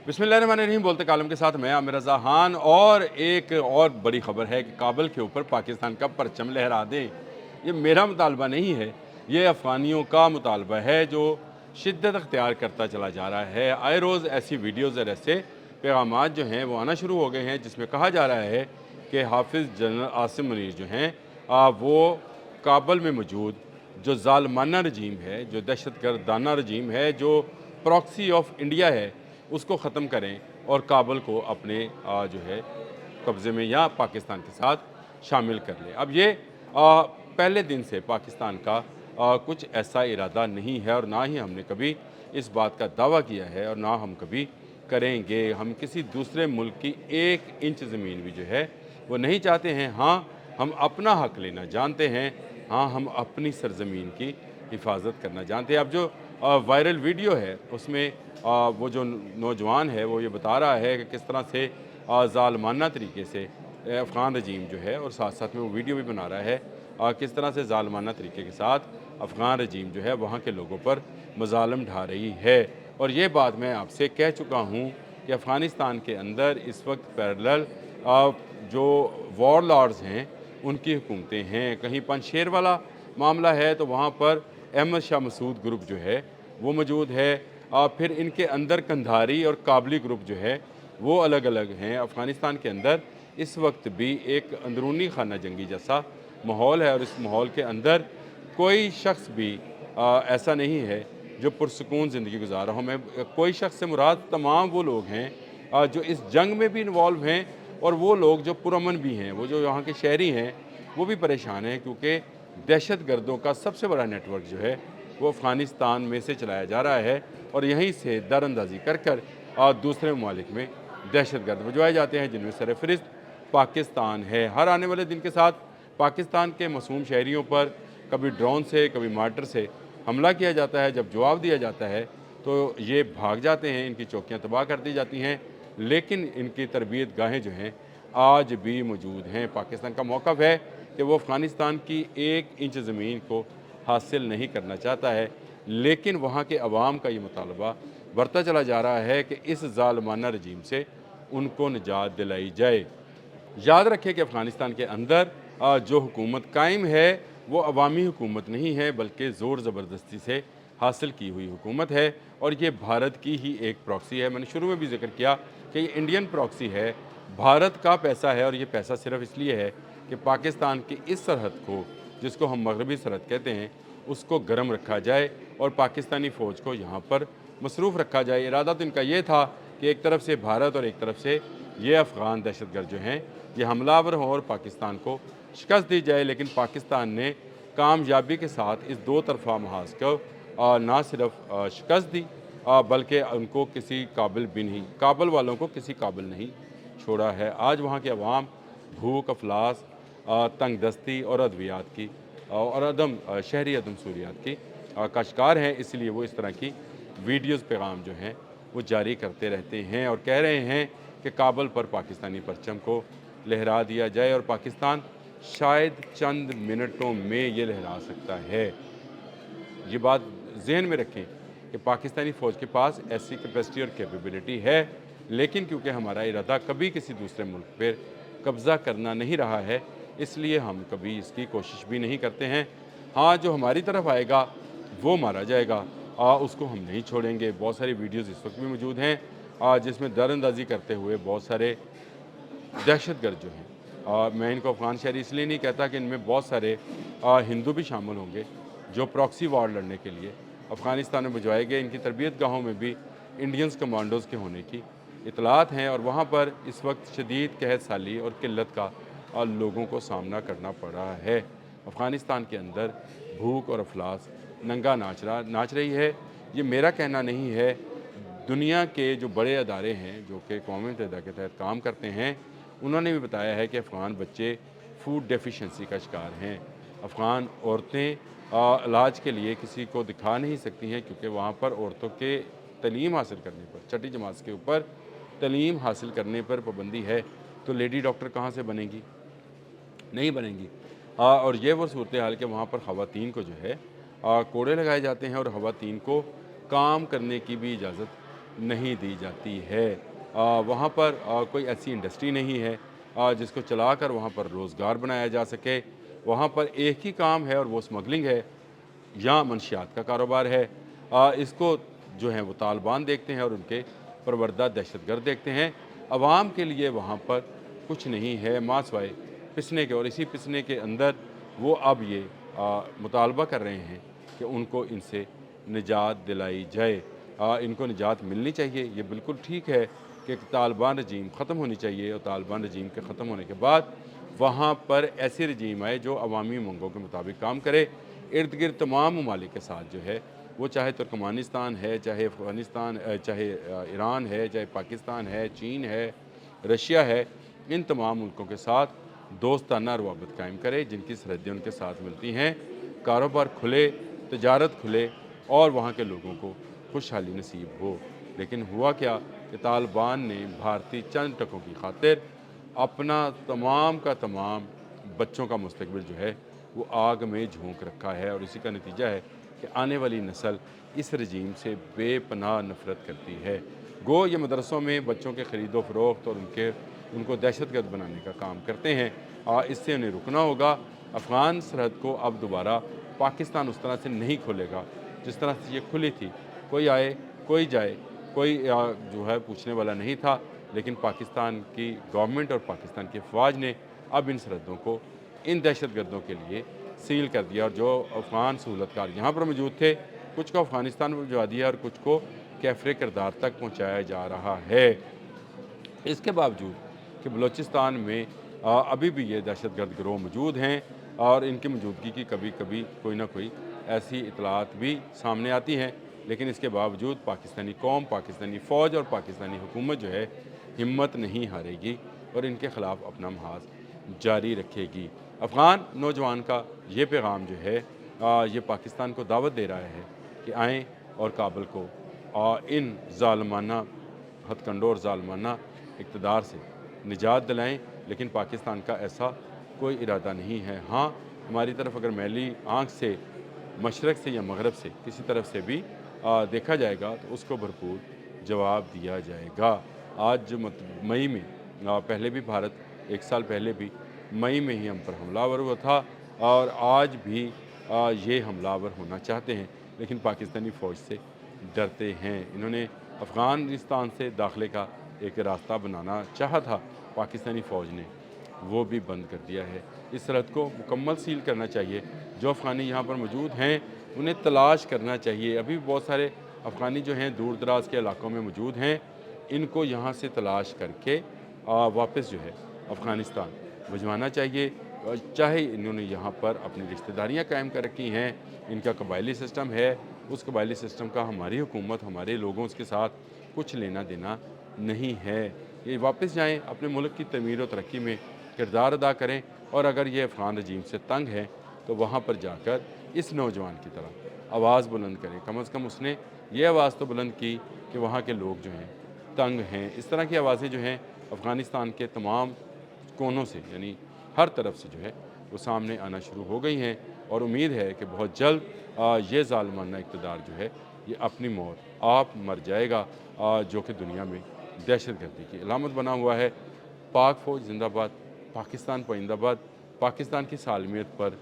बिस्मिल्लाहिर्रहमानिर्रहीम। बोलते कालम के साथ मैं आमिर रज़ा खान। और एक और बड़ी ख़बर है कि काबुल के ऊपर पाकिस्तान का परचम लहरा दें। ये मेरा मुतालबा नहीं है, ये अफ़गानियों का मुतालबा है जो शिद्दत अख्तियार करता चला जा रहा है। आए रोज़ ऐसी वीडियोज़ और ऐसे पैगामात जो हैं वो आना शुरू हो गए हैं, जिसमें कहा जा रहा है कि हाफिज़ जनरल आसिम मुनीर जो हैं वो काबुल में मौजूद जो ज़ालिमाना रजीम है, जो दहशतगर्दाना रजीम है, जो प्रॉक्सी ऑफ इंडिया है, उसको ख़त्म करें और काबुल को अपने जो है कब्ज़े में या पाकिस्तान के साथ शामिल कर लें। अब ये पहले दिन से पाकिस्तान का कुछ ऐसा इरादा नहीं है और ना ही हमने कभी इस बात का दावा किया है और ना हम कभी करेंगे। हम किसी दूसरे मुल्क की 1 इंच ज़मीन भी जो है वो नहीं चाहते हैं। हाँ, हम अपना हक़ लेना जानते हैं। हाँ, हम अपनी सरज़मीन की हिफाजत करना जानते हैं। अब जो वायरल वीडियो है उसमें वो जो नौजवान है वो ये बता रहा है कि किस तरह से ज़ालिमाना तरीके से अफ़गान रजीम जो है, और साथ साथ में वो वीडियो भी बना रहा है किस तरह से ज़ालिमाना तरीके के साथ अफ़गान रजीम जो है वहाँ के लोगों पर मज़ालिम ढा रही है। और ये बात मैं आपसे कह चुका हूँ कि अफ़गानिस्तान के अंदर इस वक्त पैरेलल जो वॉरलॉर्ड्स हैं उनकी हुकूमतें हैं। कहीं पंजशेर वाला मामला है तो वहाँ पर अहमद शाह मसूद ग्रुप जो है वो मौजूद है। फिर इनके अंदर कंधारी और काबली ग्रुप जो है वो अलग अलग हैं। अफ़गानिस्तान के अंदर इस वक्त भी एक अंदरूनी खाना जंगी जैसा माहौल है और इस माहौल के अंदर कोई शख्स भी ऐसा नहीं है जो पुरसकून ज़िंदगी गुजार रहा हो। मैं कोई शख्स से मुराद तमाम वो लोग हैं जो इस जंग में भी इन्वॉल्व हैं और वो लोग जो पुरअमन भी हैं, वो जो यहाँ के शहरी हैं वो भी परेशान हैं, क्योंकि दहशत गर्दों का सबसे बड़ा नेटवर्क जो है वो अफ़गानिस्तान में से चलाया जा रहा है और यहीं से दरअंदाज़ी कर कर दूसरे ममालिक में दहशत गर्द भिजवाए जाते हैं, जिनमें सरफ़हरिस्त पाकिस्तान है। हर आने वाले दिन के साथ पाकिस्तान के मासूम शहरियों पर कभी ड्रोन से कभी मार्टर से हमला किया जाता है। जब जवाब दिया जाता है तो ये भाग जाते हैं, इनकी चौकियाँ तबाह कर दी जाती हैं, लेकिन इनकी तरबियत गाहें जो हैं आज भी मौजूद हैं। पाकिस्तान का मौक़िफ़ है कि वो अफ़गानिस्तान की 1 इंच ज़मीन को हासिल नहीं करना चाहता है, लेकिन वहाँ के अवाम का ये मुतालबा बढ़ता चला जा रहा है कि इस ज़ालिमाना रजीम से उनको निजात दिलाई जाए। याद रखें कि अफ़गानिस्तान के अंदर जो हुकूमत कायम है वो अवामी हुकूमत नहीं है, बल्कि ज़ोर ज़बरदस्ती से हासिल की हुई हुकूमत है और ये भारत की ही एक प्रॉक्सी है। मैंने शुरू में भी ज़िक्र किया कि ये इंडियन प्रॉक्सी है, भारत का पैसा है और ये पैसा सिर्फ़ इसलिए है कि पाकिस्तान की इस सरहद को, जिसको हम मगरबी सरहद कहते हैं, उसको गर्म रखा जाए और पाकिस्तानी फ़ौज को यहाँ पर मसरूफ़ रखा जाए। इरादा तो इनका ये था कि एक तरफ से भारत और एक तरफ से ये अफ़गान दहशतगर्द जो हैं ये हमलावर हों और पाकिस्तान को शिकस्त दी जाए, लेकिन पाकिस्तान ने कामयाबी के साथ इस दो तरफ़ा महाज़ को ना सिर्फ शिकस्त दी बल्कि उनको किसी काबिल भी नहीं, काबुल वालों को किसी काबिल नहीं छोड़ा है। आज वहाँ के अवाम भूख, अफलास, तंगदस्ती और अद्वियात की और शहरी अदम सहूलियात की का शिकार हैं। इसलिए वो इस तरह की वीडियोज़ पैगाम जो हैं वो जारी करते रहते हैं और कह रहे हैं कि काबुल पर पाकिस्तानी परचम को लहरा दिया जाए और पाकिस्तान शायद चंद मिनटों में ये लहरा सकता है। ये बात जहन में रखें कि पाकिस्तानी फ़ौज के पास ऐसी कैपेसिटी और कैपेबिलिटी है, लेकिन क्योंकि हमारा इरादा कभी किसी दूसरे मुल्क पर कब्ज़ा करना नहीं रहा है, इसलिए हम कभी इसकी कोशिश भी नहीं करते हैं। हाँ, जो हमारी तरफ आएगा वो मारा जाएगा, उसको हम नहीं छोड़ेंगे। बहुत सारी वीडियोज़ इस वक्त भी मौजूद हैं जिसमें दरअंदाज़ी करते हुए बहुत सारे दहशतगर्द जो हैं, मैं इनको अफ़गान शहरी इसलिए नहीं कहता कि इनमें बहुत सारे हिंदू भी शामिल होंगे जो प्रॉक्सी वॉर लड़ने के लिए अफ़गानिस्तान में भिजवाए गए। इनकी तरबियत गाहों में भी इंडियंस कमांडोज़ के होने की इतलात हैं और वहाँ पर इस वक्त शदीद कहत साली और किल्लत का लोगों को सामना करना पड़ रहा है। अफ़गानिस्तान के अंदर भूख और अफलास नंगा नाच रही है। ये मेरा कहना नहीं है, दुनिया के जो बड़े अदारे हैं जो कि अक़वाम मुत्तहिदा के तहत काम करते हैं, उन्होंने भी बताया है कि अफ़गान बच्चे फूड डेफिशिएंसी का शिकार हैं। अफ़गान औरतें इलाज के लिए किसी को दिखा नहीं सकती हैं, क्योंकि वहाँ पर औरतों के तलीम हासिल करने पर, छठी जमात के ऊपर तलीम हासिल करने पर पाबंदी है, तो लेडी डॉक्टर कहाँ से बनेंगी? नहीं बनेंगी। और ये वो सूरत हाल कि वहाँ पर ख़वातीन को जो है कोड़े लगाए जाते हैं और ख़वातीन को काम करने की भी इजाज़त नहीं दी जाती है। वहाँ पर कोई ऐसी इंडस्ट्री नहीं है जिसको चलाकर वहाँ पर रोज़गार बनाया जा सके। वहाँ पर एक ही काम है और वो स्मगलिंग है या मंशियात का कारोबार है। इसको जो है वो तालिबान देखते हैं और उनके परवरदा दहशतगर्द देखते हैं। अवाम के लिए वहाँ पर कुछ नहीं है माँ सिवाय पिसने के, और इसी पिसने के अंदर वो अब ये मुतालबा कर रहे हैं कि उनको इनसे निजात दिलाई जाए। इनको निजात मिलनी चाहिए। ये बिल्कुल ठीक है कि तालिबान रजीम ख़त्म होनी चाहिए, और तालिबान रजीम के ख़त्म होने के बाद वहाँ पर ऐसी रजीम आए जो अवामी मंगों के मुताबिक काम करे। इर्द गिर्द तमाम ममालिक के साथ जो है वो, चाहे तुर्कमानिस्तान है, चाहे अफ़गानिस्तान, चाहे ईरान है, चाहे पाकिस्तान है, चीन है, रशिया है, इन तमाम मुल्कों के साथ दोस्ताना रवाबत कायम करे जिनकी सरहदें उनके साथ मिलती हैं। कारोबार खुले, तजारत खुले और वहाँ के लोगों को खुशहाली नसीब हो। लेकिन हुआ क्या कि तालिबान ने भारतीय चंद टकों की खातिर अपना तमाम का तमाम बच्चों का मुस्तकबिल जो है वो आग में झोंक रखा है, और इसी का नतीजा है कि आने वाली नस्ल इस रजीम से बेपनाह नफ़रत करती है। गो ये मदरसों में बच्चों के ख़रीदो फ़रोख्त और उनको दहशतगर्द बनाने का काम करते हैं। इससे उन्हें रुकना होगा। अफ़गान सरहद को अब दोबारा पाकिस्तान उस तरह से नहीं खोलेगा जिस तरह से ये खुली थी। कोई आए कोई जाए, कोई जो है पूछने वाला नहीं था। लेकिन पाकिस्तान की गवर्नमेंट और पाकिस्तान की फ़ौज ने अब इन सरहदों को इन दहशतगर्दों के लिए सील कर दिया, और जो अफ़गान सहूलतकार यहाँ पर मौजूद थे, कुछ को अफ़गानिस्तान में भिजवा दिया और कुछ को कैफ़रे किरदार तक पहुँचाया जा रहा है। इसके बावजूद कि बलूचिस्तान में अभी भी ये दहशतगर्द गिरोह मौजूद हैं, और इनकी मौजूदगी की कभी कभी कोई ना कोई ऐसी इतलात भी सामने आती हैं। लेकिन इसके बावजूद पाकिस्तानी कौम, पाकिस्तानी फ़ौज और पाकिस्तानी हुकूमत जो है हिम्मत नहीं हारेगी और इनके ख़िलाफ़ अपना महाज जारी रखेगी। अफ़गान नौजवान का ये पैगाम जो है ये पाकिस्तान को दावत दे रहा है कि आएँ और काबुल को इन ज़ालिमाना हथकंडों और ज़ालिमाना इक़्तिदार से निजात दिलाएँ। लेकिन पाकिस्तान का ऐसा कोई इरादा नहीं है। हाँ, हमारी तरफ अगर मैली आँख से मशरक़ से या मगरब से किसी तरफ से भी देखा जाएगा तो उसको भरपूर जवाब दिया जाएगा। आज मई में पहले भी भारत 1 साल पहले भी मई में ही हम पर हमलावर हुआ था, और आज भी ये हमलावर होना चाहते हैं, लेकिन पाकिस्तानी फ़ौज से डरते हैं। इन्होंने अफ़गानिस्तान से दाखिले का एक रास्ता बनाना चाहा था, पाकिस्तानी फ़ौज ने वो भी बंद कर दिया है। इस सरहद को मुकम्मल सील करना चाहिए। जो अफ़गानी यहाँ पर मौजूद हैं उन्हें तलाश करना चाहिए। अभी बहुत सारे अफ़गानी जो हैं दूर दराज के इलाकों में मौजूद हैं, इनको यहाँ से तलाश करके वापस जो है अफ़गानिस्तान भिजवाना चाहिए। चाहे इन्होंने यहाँ पर अपनी रिश्तेदारियाँ कायम कर रखी हैं, इनका कबायली सिस्टम है, उस कबायली सिस्टम का हमारी हुकूमत, हमारे लोगों के साथ कुछ लेना देना नहीं है। ये वापस जाएँ, अपने मुल्क की तमीर और तरक्की में किरदार अदा करें, और अगर ये अफ़गान रजीम से तंग है तो वहाँ पर जाकर इस नौजवान की तरह आवाज़ बुलंद करें। कम अज़ कम उसने ये आवाज़ तो बुलंद की कि वहाँ के लोग जो हैं तंग हैं। इस तरह की आवाज़ें जो हैं अफ़गानिस्तान के तमाम कोनों से, यानी हर तरफ से जो है वो सामने आना शुरू हो गई हैं, और उम्मीद है कि बहुत जल्द ये ज़ालिमाना इक़्तिदार जो है ये अपनी मौत आप मर जाएगा, जो कि दुनिया में दहशतगर्दी की अलामत बना हुआ है। पाक फ़ौज जिंदाबाद, पाकिस्तान पाइंदाबाद। पाकिस्तान की सालमियत पर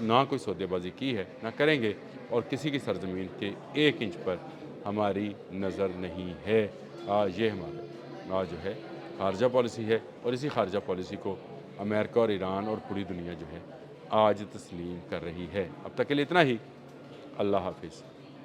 ना कोई सौदेबाजी की है, ना करेंगे, और किसी की सरजमीन के 1 इंच पर हमारी नज़र नहीं है। ये हमारा जो है ख़ारजा पॉलिसी है, और इसी ख़ारजा पॉलिसी को अमेरिका और ईरान और पूरी दुनिया जो है आज तस्लीम कर रही है। अब तक के लिए इतना ही। अल्लाह हाफ़िज़।